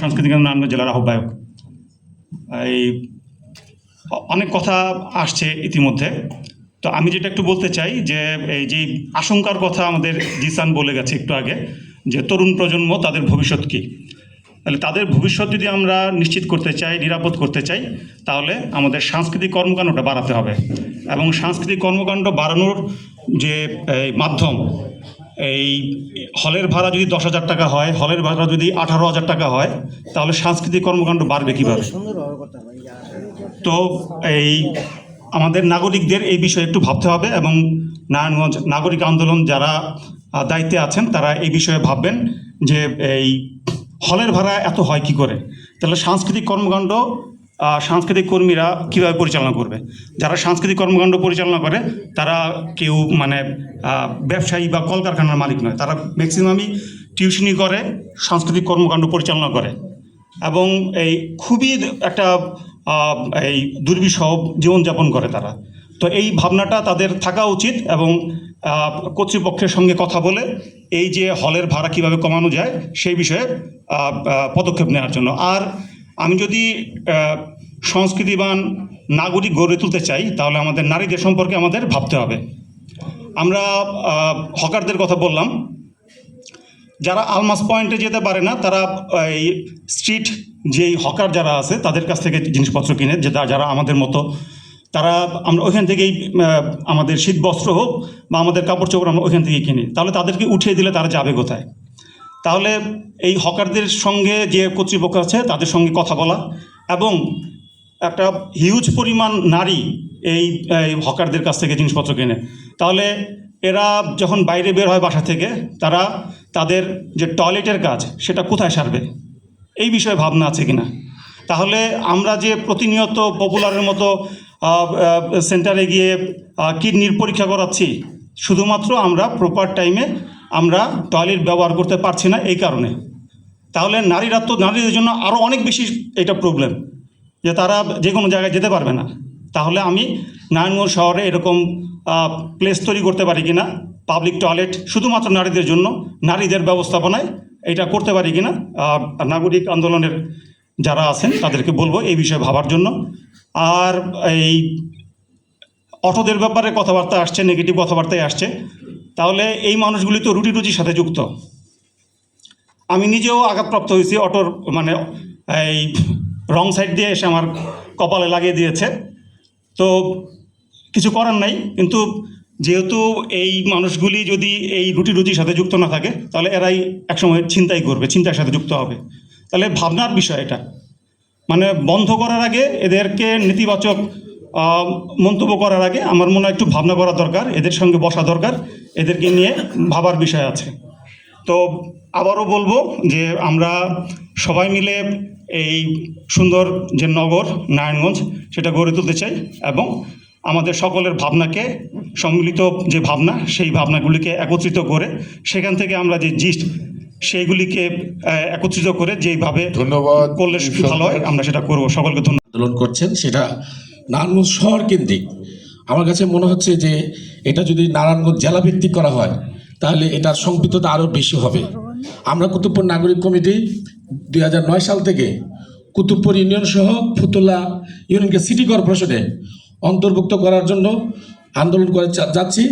সাংস্কৃতিক নারায়ণগঞ্জ জেলার আহ্বায়ক। এই অনেক কথা আসছে ইতিমধ্যে, তো আমি যেটা একটু বলতে চাই যে এই যে আশঙ্কার কথা আমাদের জিসান বলে গেছে একটু আগে, যে তরুণ প্রজন্ম তাদের ভবিষ্যৎ কী, তাহলে তাদের ভবিষ্যৎ যদি আমরা নিশ্চিত করতে চাই, নিরাপদ করতে চাই, তাহলে আমাদের সাংস্কৃতিক কর্মকাণ্ডটা বাড়াতে হবে। এবং সাংস্কৃতিক কর্মকাণ্ড বাড়ানোর যে মাধ্যম, এই হলের ভাড়া যদি 10,000 টাকা হয়, হলের ভাড়া যদি 18,000 টাকা হয়, তাহলে সাংস্কৃতিক কর্মকাণ্ড বাড়বে কীভাবে? তো এই আমাদের নাগরিকদের এই বিষয়ে একটু ভাবতে হবে, এবং নারায়ণগঞ্জ নাগরিক আন্দোলন যারা দায়িত্বে আছেন তারা এই বিষয়ে ভাববেন যে এই হলের ভাড়া এত হয় কি করে, তাহলে সাংস্কৃতিক কর্মকাণ্ড সাংস্কৃতিক কর্মীরা কীভাবে পরিচালনা করবে? যারা সাংস্কৃতিক কর্মকাণ্ড পরিচালনা করে তারা কেউ মানে ব্যবসায়ী বা কলকারখানার মালিক নয়, তারা ম্যাক্সিমামই টিউশনি করে, সাংস্কৃতিক কর্মকাণ্ড পরিচালনা করে, এবং এই খুবই একটা এই দুর্বিষহ জীবনযাপন করে তারা। তো এই ভাবনাটা তাদের থাকা উচিত, এবং কর্তৃপক্ষের সঙ্গে কথা বলে এই যে হলের ভাড়া কীভাবে কমানো যায় সেই বিষয়ে পদক্ষেপ নেওয়ার জন্য। আর আমি যদি সংস্কৃতিবান নাগরিক গড়ে তুলতে চাই, তাহলে আমাদের নারীদের সম্পর্কে আমাদের ভাবতে হবে। আমরা হকারদের কথা বললাম, যারা আলমাস পয়েন্টে যেতে পারে না তারা এই স্ট্রিট যেই হকার যারা আছে তাদের কাছ থেকে জিনিসপত্র কিনে, যারা আমাদের মতো, তারা আমরা ওইখান থেকেই আমাদের শীত বস্ত্র হোক বা আমাদের কাপড় চোপড় আমরা ওইখান থেকেই কিনি, তাহলে তাদেরকে উঠিয়ে দিলে তারা যাবে কোথায়? তাহলে এই হকারদের সঙ্গে যে কর্তৃপক্ষ আছে তাদের সঙ্গে কথা বলা, এবং একটা হিউজ পরিমাণ নারী এই হকারদের কাছ থেকে জিনিসপত্র কেনে, তাহলে এরা যখন বাইরে বের হয় বাসা থেকে, তারা তাদের যে টয়লেটের কাজ সেটা কোথায় সারবে, এই বিষয়ে ভাবনা আছে কিনা? তাহলে আমরা যে প্রতিনিয়ত পপুলারের মতো সেন্টারে গিয়ে কিডনির পরীক্ষা করাচ্ছি, শুধুমাত্র আমরা প্রপার টাইমে আমরা টয়লেট ব্যবহার করতে পারছি না এই কারণে। তাহলে নারীদের জন্য আরও অনেক বেশি এটা প্রবলেম, যে তারা যে কোনো জায়গায় যেতে পারবে না। তাহলে আমি নারায়ণগঞ্জ শহরে এরকম প্লেস তৈরি করতে পারি কিনা, পাবলিক টয়লেট শুধুমাত্র নারীদের জন্য, নারীদের ব্যবস্থাপনায় এটা করতে পারি কিনা, নাগরিক আন্দোলনের যারা আছেন তাদেরকে বলবো এই বিষয়ে ভাবার জন্য। আর এই অটোদের ব্যাপারে কথাবার্তা আসছে, নেগেটিভ কথাবার্তাই আসছে, তাহলে এই মানুষগুলি তো রুটি রুজির সাথে যুক্ত। আমি নিজেও আঘাতপ্রাপ্ত হয়েছি, অটোর মানে এই রং সাইড দিয়ে এসে আমার কপালে লাগিয়ে দিয়েছে, তো কিছু করার নাই। কিন্তু যেহেতু এই মানুষগুলি যদি এই রুটি রুজির সাথে যুক্ত না থাকে, তাহলে এরাই একসময় ছিনতাই করবে, ছিনতাইয়ের সাথে যুক্ত হবে। তাহলে ভাবনার বিষয় এটা, মানে বন্ধ করার আগে এদেরকে নেতিবাচক মন্তব্য করার আগে আমার মনে হয় একটু ভাবনা করা দরকার, এদের সঙ্গে বসা দরকার, এদেরকে নিয়ে ভাবার বিষয় আছে। তো আবারও বলবো যে আমরা সবাই মিলে এই সুন্দর যে নগর নারায়ণগঞ্জ সেটা গড়ে তুলতে চাই, এবং আমাদের সকলের ভাবনাকে, সম্মিলিত যে ভাবনা সেই ভাবনাগুলিকে একত্রিত করে সেখান থেকে আমরা যে জিস্ট সেইগুলিকে একত্রিত করে যেইভাবে ধন্যবাদ করলে ভালো হয় আমরা সেটা করবো। সকলকে ধন্যবাদ। আন্দোলন করছেন সেটা নারায়ণগঞ্জ শহর কেন্দ্রিক। আমার কাছে মনে হচ্ছে যে এটা যদি নারায়ণগঞ্জ জেলা ভিত্তিক করা হয় তাহলে এটার সম্পৃক্ততা আরও বেশি হবে। আমরা কুতুবপুর নাগরিক কমিটি 2009 সাল থেকে কুতুবপুর ইউনিয়ন সহ ফতুল্লা ইউনিয়নকে সিটি কর্পোরেশনে অন্তর্ভুক্ত করার জন্য আন্দোলন করে যাচ্ছি,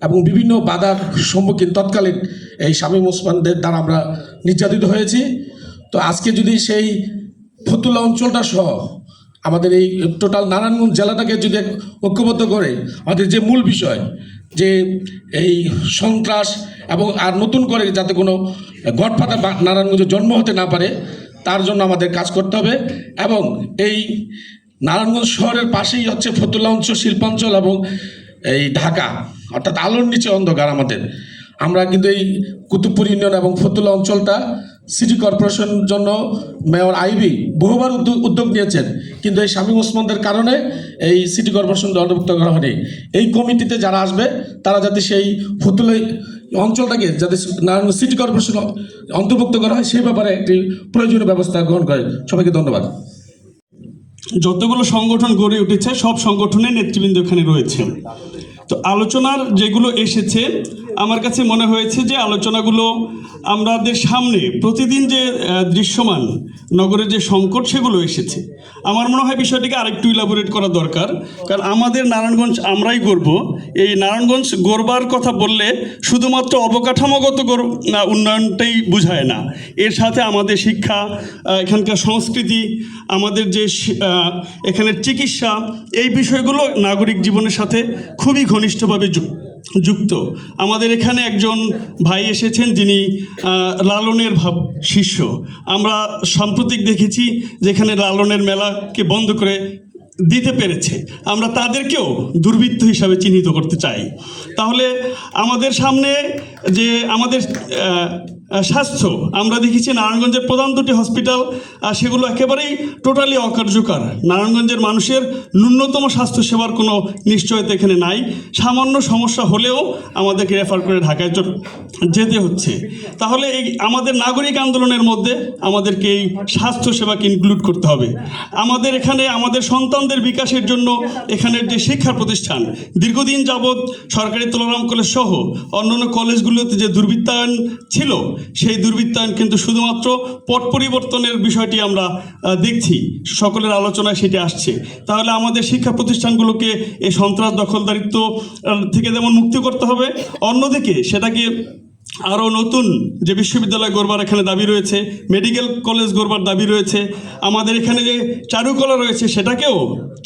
এবং বিভিন্ন বাধার সম্মুখীন তৎকালীন এই শামীম ওসমানদের দ্বারা আমরা নির্যাতিত হয়েছি। তো আজকে যদি সেই ফতুল্লা অঞ্চলটা সহ আমাদের এই টোটাল নারায়ণগঞ্জ জেলাটাকে যদি ঐক্যবদ্ধ করে আমাদের যে মূল বিষয় যে এই সন্ত্রাস এবং আর নতুন করে যাতে কোনো গডফাদার নারায়ণগঞ্জে জন্ম হতে না পারে তার জন্য আমাদের কাজ করতে হবে। এবং এই নারায়ণগঞ্জ শহরের পাশেই হচ্ছে ফতুল্লা অঞ্চল, শিল্পাঞ্চল এবং এই ঢাকা, অর্থাৎ আলোর নিচে অন্ধকার আমাদের। আমরা কিন্তু এই কুতুবপুর ইউনিয়ন এবং ফতুল্লা অঞ্চলটা সিটি কর্পোরেশনের জন্য মেয়র আইবি বহুবার উদ্যোগ নিয়েছেন, কিন্তু এই শামীম ওসমানদের কারণে এই সিটি কর্পোরেশন অন্তর্ভুক্ত করা হয়নি। এই কমিটিতে যারা আসবে তারা যাতে সেই ফতুল্লা অঞ্চলটাকে যাতে নারায়ণগঞ্জ সিটি কর্পোরেশন অন্তর্ভুক্ত করা হয় সেই ব্যাপারে একটি প্রয়োজনীয় ব্যবস্থা গ্রহণ করে। সবাইকে ধন্যবাদ। যতগুলো সংগঠন গড়ে উঠেছে সব সংগঠনের নেতৃবৃন্দ এখানে রয়েছে। তো আলোচনার যেগুলো এসেছে আমার কাছে মনে হয়েছে যে আলোচনাগুলো আমাদের সামনে প্রতিদিন যে দৃশ্যমান নগরের যে সংকট সেগুলো এসেছে। আমার মনে হয় বিষয়টিকে আরেকটু ইলাবোরেট করা দরকার, কারণ আমাদের নারায়ণগঞ্জ আমরাই গর্ব। এই নারায়ণগঞ্জ গড়বার কথা বললে শুধুমাত্র অবকাঠামোগত উন্নয়নটাই বোঝায় না, এর সাথে আমাদের শিক্ষা, এখানকার সংস্কৃতি, আমাদের যে এখানের চিকিৎসা, এই বিষয়গুলো নাগরিক জীবনের সাথে খুবই ঘনিষ্ঠভাবে যুক্ত। আমাদের এখানে একজন ভাই এসেছেন যিনি লালনের ভাব শিষ্য। আমরা সাম্প্রতিক দেখেছি যেখানে লালনের মেলাকে বন্ধ করে দিতে পেরেছে, আমরা তাদেরকেও দুর্বৃত্ত হিসাবে চিহ্নিত করতে চাই। তাহলে আমাদের সামনে যে আমাদের স্বাস্থ্য, আমরা দেখেছি নারায়ণগঞ্জের প্রধান দুটি হসপিটাল সেগুলো একেবারেই টোটালি অকার্যকর। নারায়ণগঞ্জের মানুষের ন্যূনতম স্বাস্থ্যসেবার কোনো নিশ্চয়তা এখানে নাই। সামান্য সমস্যা হলেও আমাদেরকে রেফার করে ঢাকায় যেতে হচ্ছে। তাহলে এই আমাদের নাগরিক আন্দোলনের মধ্যে আমাদেরকে এই স্বাস্থ্যসেবাকে ইনক্লুড করতে হবে। আমাদের এখানে আমাদের সন্তানদের বিকাশের জন্য এখানের যে শিক্ষা প্রতিষ্ঠান দীর্ঘদিন যাবৎ সরকারি তুলারাম কলেজ সহ অন্যান্য কলেজগুলোতে যে দুর্বৃত্তায়ন ছিল, সেই দুর্বৃত্তায়ন কিন্তু শুধুমাত্র পট পরিবর্তনের বিষয়টি আমরা দেখছি, সকলের আলোচনায় সেটি আসছে। তাহলে আমাদের শিক্ষা প্রতিষ্ঠানগুলোকে এই সন্ত্রাস দখলদারিত্ব থেকে যেমন মুক্তি করতে হবে, অন্যদিকে সেটাকে আরও নতুন যে বিশ্ববিদ্যালয় গড়বার এখানে দাবি রয়েছে, মেডিকেল কলেজ গড়বার দাবি রয়েছে, আমাদের এখানে যে চারুকলা রয়েছে সেটাকেও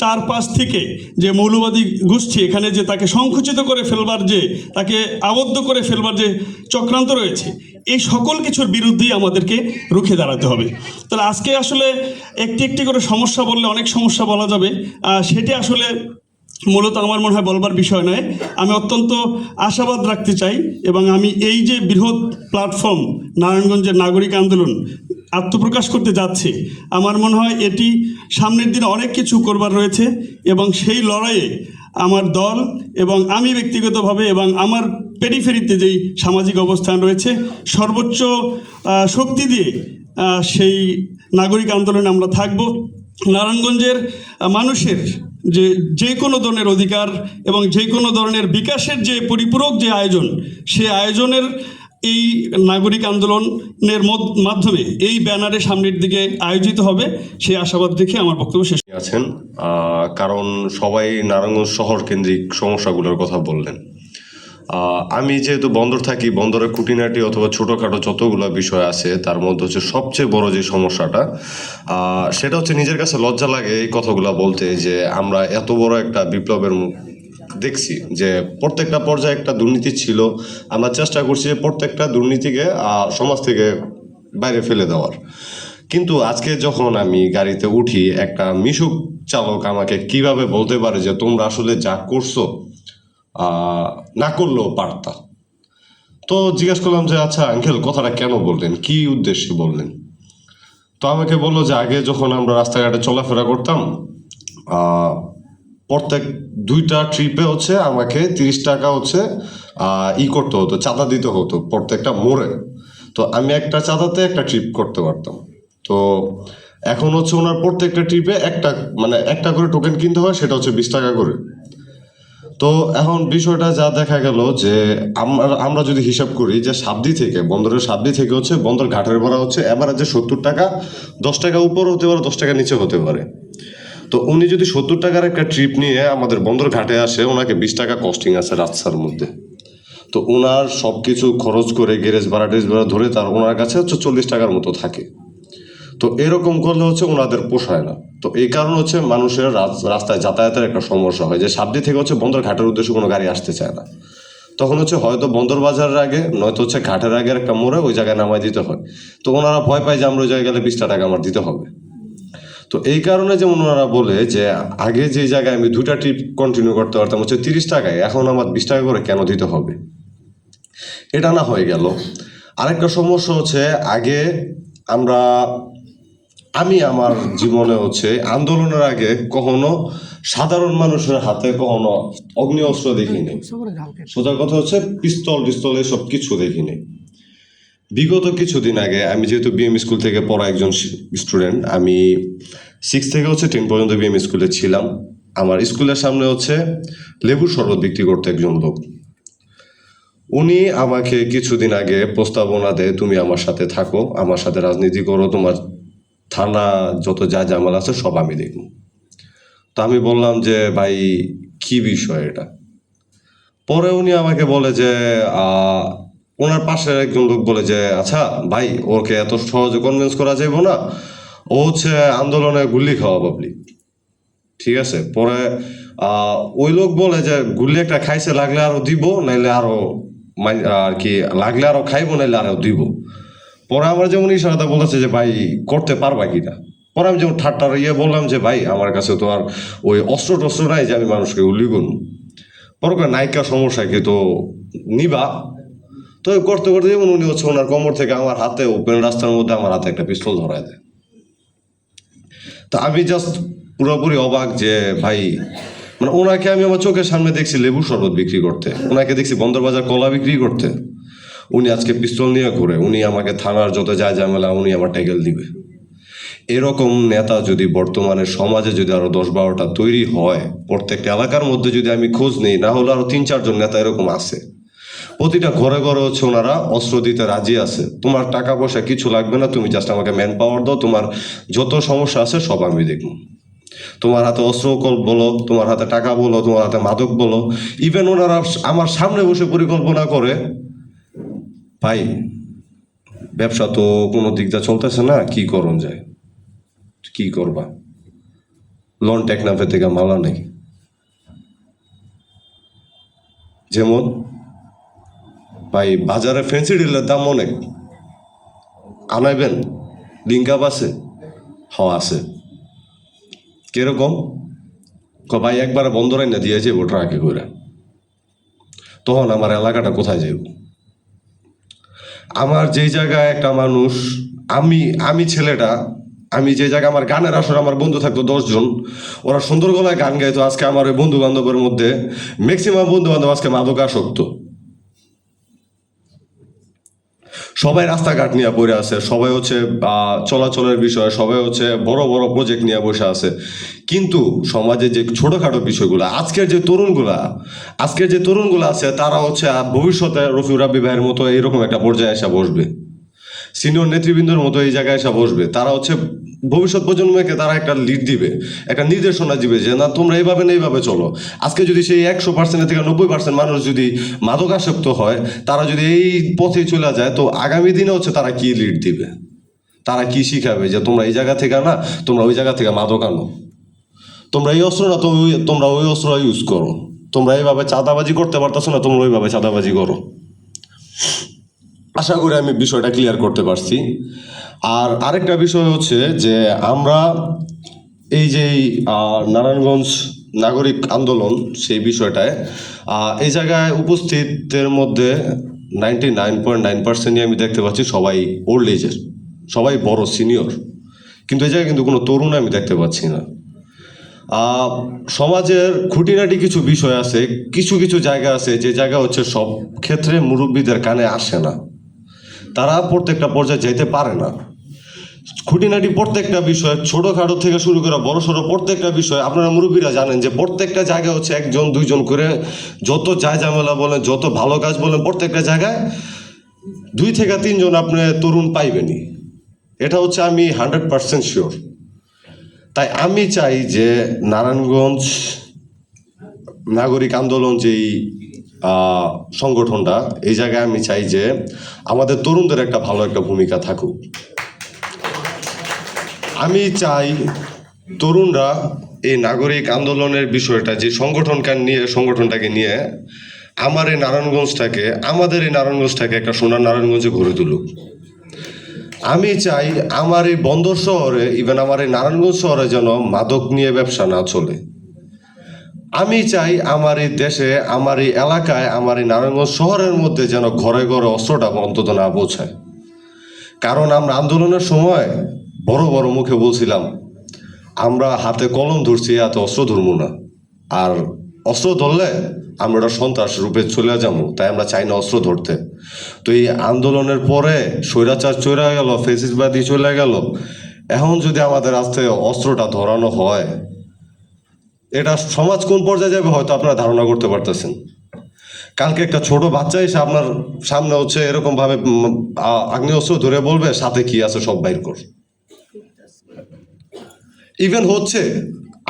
চারপাশ থেকে যে মৌলবাদী গোষ্ঠী এখানে যে তাকে সংকুচিত করে ফেলবার, যে তাকে আবদ্ধ করে ফেলবার যে চক্রান্ত রয়েছে, এই সকল কিছুর বিরুদ্ধেই আমাদেরকে রুখে দাঁড়াতে হবে। তাহলে আজকে আসলে একটি একটি করে সমস্যা বললে অনেক সমস্যা বলা যাবে, সেটি আসলে মূলত আমার মনে হয় বলবার বিষয় নয়। আমি অত্যন্ত আশাবাদ রাখতে চাই এবং আমি এই যে বৃহৎ প্ল্যাটফর্ম নারায়ণগঞ্জের নাগরিক আন্দোলন আত্মপ্রকাশ করতে যাচ্ছে, আমার মনে হয় এটি সামনের দিনে অনেক কিছু করবার রয়েছে এবং সেই লড়াইয়ে আমার দল এবং আমি ব্যক্তিগতভাবে এবং আমার পেরিফেরিতে যেই সামাজিক অবস্থান রয়েছে সর্বোচ্চ শক্তি দিয়ে সেই নাগরিক আন্দোলনে আমরা থাকব। নারায়ণগঞ্জের মানুষের যে কোনো ধরনের অধিকার এবং যে কোনো ধরনের বিকাশের যে পরিপূরক যে আয়োজন, সেই আয়োজনের এই নাগরিক আন্দোলনের মাধ্যমে এই ব্যানারে সামনের দিকে আয়োজিত হবে, সেই আশাবাদ দেখে আমার বক্তব্য শেষ আছেন। কারণ সবাই নারায়ণগঞ্জ শহর কেন্দ্রিক সমস্যাগুলোর কথা বললেন। আমি যেহেতু বন্দর থাকি, বন্দরের খুঁটিনাটি অথবা ছোটোখাটো যতগুলো বিষয় আছে তার মধ্যে হচ্ছে সবচেয়ে বড় যে সমস্যাটা, সেটা হচ্ছে নিজের কাছে লজ্জা লাগে এই কথাগুলো বলতে, যে আমরা এত বড় একটা বিপ্লবের মুখ দেখছি, যে প্রত্যেকটা পর্যায়ে একটা দুর্নীতি ছিল। আমরা চেষ্টা করছি যে প্রত্যেকটা দুর্নীতিকে সমাজ থেকে বাইরে ফেলে দেওয়ার। কিন্তু আজকে যখন আমি গাড়িতে উঠি, একটা মিশুক চালক আমাকে কিভাবে বলতে পারে যে তোমরা আসলে যা করছো না করলেও পারতা। তো জিজ্ঞেস করলাম যে আচ্ছা আঙ্কেল কথাটা কেন বললেন, কি উদ্দেশ্যে বললেন? তো আমাকে বললো যে আগে যখন আমরা রাস্তাঘাটে চলাফেরা করতাম, প্রত্যেক 2টা ট্রিপে হচ্ছে আমাকে 30 টাকা হচ্ছে করতে হতো, চাঁদা দিতে হতো প্রত্যেকটা মোড়ে। তো আমি একটা চাঁদাতে একটা ট্রিপ করতে পারতাম। তো এখন হচ্ছে ওনার প্রত্যেকটা ট্রিপে একটা করে টোকেন কিনতে হয়, সেটা হচ্ছে 20 টাকা করে। তো এখন বিষয়টা যা দেখা গেল যে আমরা যদি হিসাব করি যে সাবদি থেকে, বন্দরের সাবদি থেকে হচ্ছে বন্দর ঘাটের ভাড়া হচ্ছে এভারেজে 70 টাকা, 10 টাকা উপর হতে পারে, 10 টাকা নিচে হতে পারে। তো উনি যদি 70 টাকার একটা ট্রিপ নিয়ে আমাদের বন্দর ঘাটে আসে, ওনাকে 20 টাকা কস্টিং আছে রাস্তার মধ্যে। তো ওনার সব কিছু খরচ করে গ্যারেজ ভাড়া ধরে ওনার কাছে হচ্ছে 40 টাকার মতো থাকে। তো এরকম করলে হচ্ছে ওনাদের পোষায় না। তো এই কারণে হচ্ছে মানুষের রাস্তায় যাতায়াতের একটা সমস্যা হয়, যে সাবদি থেকে হচ্ছে বন্দর ঘাটের উদ্দেশ্যে কোনো গাড়ি আসতে চায় না। তখন হচ্ছে হয়তো বন্দর বাজারের আগে, নয়তো হচ্ছে ঘাটের আগের একটা মোড়ে ওই জায়গায় নামায় দিতে হয়। তো ওনারা ভয় পায় যে আমরা ওই জায়গায় গেলে 20 টাকা আমার দিতে হবে। তো এই কারণে যেমন ওনারা বলে যে আগে যে জায়গায় আমি 2টা ট্রিপ কন্টিনিউ করতে পারতাম হচ্ছে 30 টাকায়, এখন আমার 20 টাকা করে কেন দিতে হবে? এটা না হয়ে গেল। আরেকটা সমস্যা হচ্ছে আগে আমি আমার জীবনে হচ্ছে আন্দোলনের আগে কখনো সাধারণ মানুষের হাতে কখনো অগ্নি অস্ত্র দেখিনি। সোজা কথা হচ্ছে পিস্তল এসব কিছু দেখিনি। বিগত কিছুদিন আগে আমি যেহেতু বিএম স্কুল থেকে পড়া একজন স্টুডেন্ট, আমি 6 থেকে হচ্ছে 10 পর্যন্ত বিএম স্কুলে ছিলাম। আমার স্কুলের সামনে হচ্ছে লেবুর শরবত বিক্রি করতে একজন লোক। উনি আমাকে কিছুদিন আগে প্রস্তাবনা দেয়, তুমি আমার সাথে থাকো, আমার সাথে রাজনীতি করো, তোমার থানা যত যা ঝামেলা আছে সব আমি দেখব। তো আমি বললাম যে ভাই কি বিষয় এটা। পরে উনি আমাকে বলে যে ওনার পাশের একজন লোক বলে যে আচ্ছা ভাই, ওকে এত সহজে কনভিন্স করা যাবে না, ও হচ্ছে আন্দোলনে গুলি খাওয়া পাবলিক, ঠিক আছে। পরে ওই লোক বলে যে গুলি একটা খাইছে, লাগলে আরো দিব, নাইলে আরো আর কি লাগলে আরো খাইবো, নাইলে আরো দিব। পরে আমার যেমন ইশারাটা বলেছে যে ভাই করতে পারবা কিনা। পরে আমি যেমন ঠাট্টার বললাম যে ভাই আমার কাছে তো আর ওই অস্ত্র টস্ত্র নাই যে আমি মানুষকে গুলি করুন। পরে নায়িকা সমস্যা কি, তো নিবা। তো করতে করতে যেমন উনি হচ্ছে ওনার কোমর থেকে আমার হাতে ওপেন রাস্তার মধ্যে আমার হাতে একটা পিস্তল ধরায় দেয়। তা আমি জাস্ট পুরোপুরি অবাক যে ভাই, মানে ওনাকে আমি আমার চোখের সামনে দেখছি লেবু শরবত বিক্রি করতে, ওনাকে দেখছি বন্দরবাজার কলা বিক্রি করতে, উনি আজকে পিস্তল নিয়ে ঘুরে, উনি আমাকে থানার যত যায় ঝামেলা উনি আমার ট্যাগেল দিবে। এরকম নেতা যদি বর্তমানে সমাজে যদি আরো 10-12টা তৈরি হয়, প্রত্যেকটা এলাকার মধ্যে যদি আমি খোঁজ নিই, না হলে আরো 3-4 জন নেতা এরকম আছে। প্রতিটা ঘরে ঘরে হচ্ছে ওনারা অস্ত্র দিতে রাজি আছে। তোমার টাকা পয়সা কিছু লাগবে না, তুমি জাস্ট আমাকে ম্যান পাওয়ার দাও, তোমার যত সমস্যা আছে সব আমি দেখবো। তোমার হাতে অস্ত্র বলো, তোমার হাতে টাকা বলো, তোমার হাতে মাদক বলো। ইভেন ওনারা আমার সামনে বসে পরিকল্পনা করে, ভাই ব্যবসা তো কোনো দিকটা চলতেছে না, কি করণ যায়, কি করবা, লন টেকনাফে থেকে মালা নেই। যেমন ভাই বাজারে ফেন্সি ডিলের দাম অনেক, আনাইবেন, লিঙ্কাপ আছে, হওয়া আছে। কিরকম ভাই একবারে বন্ধ রাইনা দিয়ে যাবো ট্রাকে করে, তখন আমার এলাকাটা কোথায় যাইব? আমার যেই জায়গায় একটা মানুষ, আমি ছেলেটা, আমি যে জায়গায় আমার গানের আসরে আমার বন্ধু থাকতো 10 জন, ওরা সুন্দর গলায় গান গাইতো। আজকে আমার ওই বন্ধু বান্ধবের মধ্যে ম্যাক্সিমাম বন্ধু বান্ধব আজকে মাদকাসক্ত। সবাই রাস্তাঘাট নিয়ে পড়ে আছে, সবাই হচ্ছে চলাচলের বিষয়, সবাই হচ্ছে বড় বড় প্রজেক্ট নিয়ে বসে আছে। কিন্তু সমাজে যে ছোটখাটো বিষয়গুলো, আজকের যে তরুণগুলো আছে, তারা হচ্ছে ভবিষ্যতে রফিউর রাব্বি ভাইয়ের মতো এইরকম একটা পর্যায়ে এসে বসবে, সিনিয়র নেতৃবৃন্দের মতো এই জায়গায় এসে বসবে। তারা হচ্ছে ভবিষ্যৎ প্রজন্মকে তারা একটা লিড দিবে, একটা নির্দেশনা দিবে যে না তোমরা এইভাবে না এইভাবে চলো। আজকে যদি সেই 100% থেকে 90% মানুষ যদি মাদকাসক্ত হয়, তারা যদি এই পথে চলে যায়, তো আগামী দিনে হচ্ছে তারা কি লিড দিবে, তারা কি শিখাবে যে তোমরা এই জায়গা থেকে না, তোমরা ওই জায়গা থেকে মাদক আনো, তোমরা এই অস্ত্র না, তোমরা ওই অস্ত্র ইউজ করো, তোমরা এইভাবে চাঁদাবাজি করতে পারতেছো না, তোমরা ওইভাবে চাঁদাবাজি করো। আশা করি আমি বিষয়টা ক্লিয়ার করতে পারছি। আর আরেকটা বিষয় হচ্ছে যে আমরা এই যে নারায়ণগঞ্জ নাগরিক আন্দোলন, সেই বিষয়টায় এই জায়গায় উপস্থিতদের মধ্যে 99.9% আমি দেখতে পাচ্ছি সবাই ওল্ড এজের, সবাই বড় সিনিয়র, কিন্তু এই জায়গায় কিন্তু কোনো তরুণ আমি দেখতে পাচ্ছি না। সমাজের খুঁটিনাটি কিছু বিষয় আছে, কিছু কিছু জায়গা আছে যে জায়গা হচ্ছে সব ক্ষেত্রে মুরব্বীদের কানে আসে না, তারা প্রত্যেকটা পর্যায়ে যেতে পারে না। খুঁটিনাটি প্রত্যেকটা বিষয়, ছোটখাটো থেকে শুরু করে বড় সড়ো প্রত্যেকটা বিষয় আপনারা মুরব্বীরা জানেন যে প্রত্যেকটা জায়গায় হচ্ছে 1-2 করে, যত যায় ঝামেলা বলেন, যত ভালো কাজ বলেন, প্রত্যেকটা জায়গায় 2 থেকে 3 জন আপনি তরুণ পাইবেনই। এটা হচ্ছে আমি 100% শিওর। তাই আমি চাই যে নারায়ণগঞ্জ নাগরিক আন্দোলন যেই সংগঠনটা, এই জায়গায় আমি চাই যে আমাদের তরুণদের একটা ভালো একটা ভূমিকা থাকুক। আমি চাই তরুণরা এই নাগরিক আন্দোলনের বিষয়টা, যে সংগঠনটাকে নিয়ে আমাদের এই নারায়ণগঞ্জটাকে একটা সোনার নারায়ণগঞ্জে গড়ে তুলুক। আমি চাই আমার এই বন্দর শহরে, ইভেন আমার এই নারায়ণগঞ্জ শহরে যেন মাদক নিয়ে ব্যবসা না চলে। আমি চাই আমার এই দেশে, আমার এই এলাকায়, আমার এই নারায়ণগঞ্জ শহরের মধ্যে যেন ঘরে ঘরে অস্ত্রটা অন্তত না পৌঁছায়। কারণ আমরা আন্দোলনের সময় বড় বড় মুখে বলছিলাম আমরা হাতে কলম ধরছি, হাতে অস্ত্র ধরবো না, আর অস্ত্র ধরলে আমরা ওটা সন্ত্রাস রূপে চলে যাবো, তাই আমরা চাই না অস্ত্র ধরতে। তো এই আন্দোলনের পরে স্বৈরাচার চলে গেল, ফ্যাসিস্টবাদী চলে গেল, এখন যদি আমাদের আস্তে অস্ত্রটা ধরানো হয়, এটা সমাজ কোন পর্যায়ে যাবে হয়তো আপনারা ধারণা করতে পারতেছেন। কালকে একটা ছোট বাচ্চা এসে আপনার সামনে হচ্ছে এরকম ভাবে আগ্নেয়াস্ত্র ধরে বলবে সাথে কি আছে সব বাইর কর। ইভেন হচ্ছে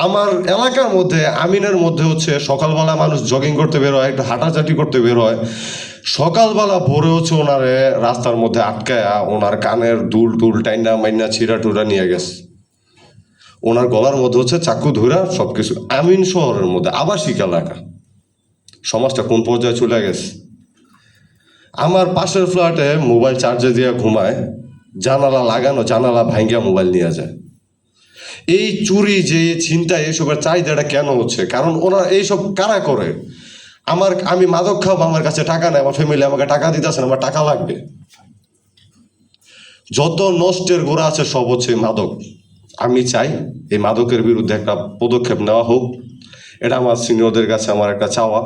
আমার এলাকার মধ্যে আমিনের মধ্যে হচ্ছে সকালবেলা মানুষ জগিং করতে বের হয়, একটু হাঁটাচাটি করতে বের হয়, সকালবেলা ভোরে হচ্ছে ওনারে রাস্তার মধ্যে আটকায়া ওনার কানের দুল টুল টাইনা মাইনা ছিঁড়া টুরা নিয়ে গেছে, ওনার গলার মধ্যে হচ্ছে চাকু ধরা সবকিছু। আমিন শহরের মধ্যে আবাসিক এলাকা, সমাজটা কোন পর্যায়ে চলে গেছে। আমার পাশের ফ্ল্যাটে মোবাইল চার্জে দিয়ে ঘুমায়, জানালা লাগানো, জানালা ভাঙ্গা মোবাইল নিয়ে যায়। এই চুরি যে ছিনতাই এইসবের চাহিদাটা কেন হচ্ছে? কারণ ওরা এইসব কারা করে? আমি মাদক খাবো, আমার কাছে টাকা নেই, আমার ফ্যামিলি আমাকে টাকা দিতেছে না, আমার টাকা লাগবে। যত নষ্টের গোড়া আছে সব হচ্ছে মাদক। আমি চাই এই মাদকের বিরুদ্ধে একটা পদক্ষেপ নেওয়া হোক, এটা আমার সিনিয়রদের কাছে আমার একটা চাওয়া।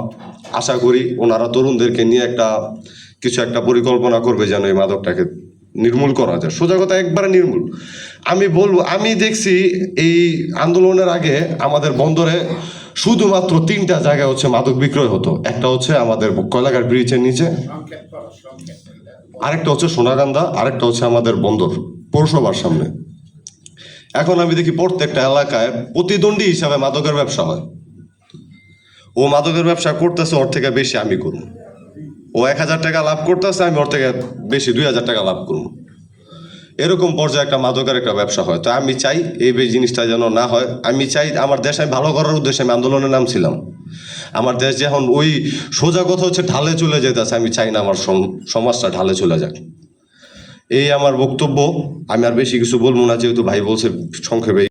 আশা করি ওনারা তরুণদেরকে নিয়ে কিছু একটা পরিকল্পনা করবে যেন এই মাদকটাকে নির্মূল করা যায়, সোজা কথা একবারে নির্মূল। আমি বলবো, আমি দেখছি এই আন্দোলনের আগে আমাদের বন্দরে শুধুমাত্র 3টা জায়গায় হচ্ছে মাদক বিক্রয় হতো। একটা হচ্ছে আমাদের কয়লাঘাট ব্রিজের নিচে, আরেকটা হচ্ছে সোনাকান্দা, আরেকটা হচ্ছে আমাদের বন্দর পৌরসভার সামনে। এখন আমি দেখি প্রত্যেকটা এলাকায় প্রতিদ্বন্দ্বী হিসাবে মাদকের ব্যবসা হয়। ও মাদকের ব্যবসা করতেছে, ওর থেকে বেশি আমি করবো। ও 1000 টাকা লাভ করতেছে, আমি ওর থেকে বেশি 2000 টাকা লাভ করবো। এরকম পর্যায়ে একটা মাদকের একটা ব্যবসা হয়। তো আমি চাই এই জিনিসটা যেন না হয়। আমি চাই আমার দেশ আমি ভালো করার উদ্দেশ্যে আমি আন্দোলনে নামছিলাম। আমার দেশ যখন ওই সোজা কথা হচ্ছে ঢালে চলে যেতেছে, আমি চাই না আমার সমাজটা ঢালে চলে যাক। এই আমার বক্তব্য। আমি আর বেশি কিছু বলবো না, যেহেতু ভাই বলছে সংক্ষেপে।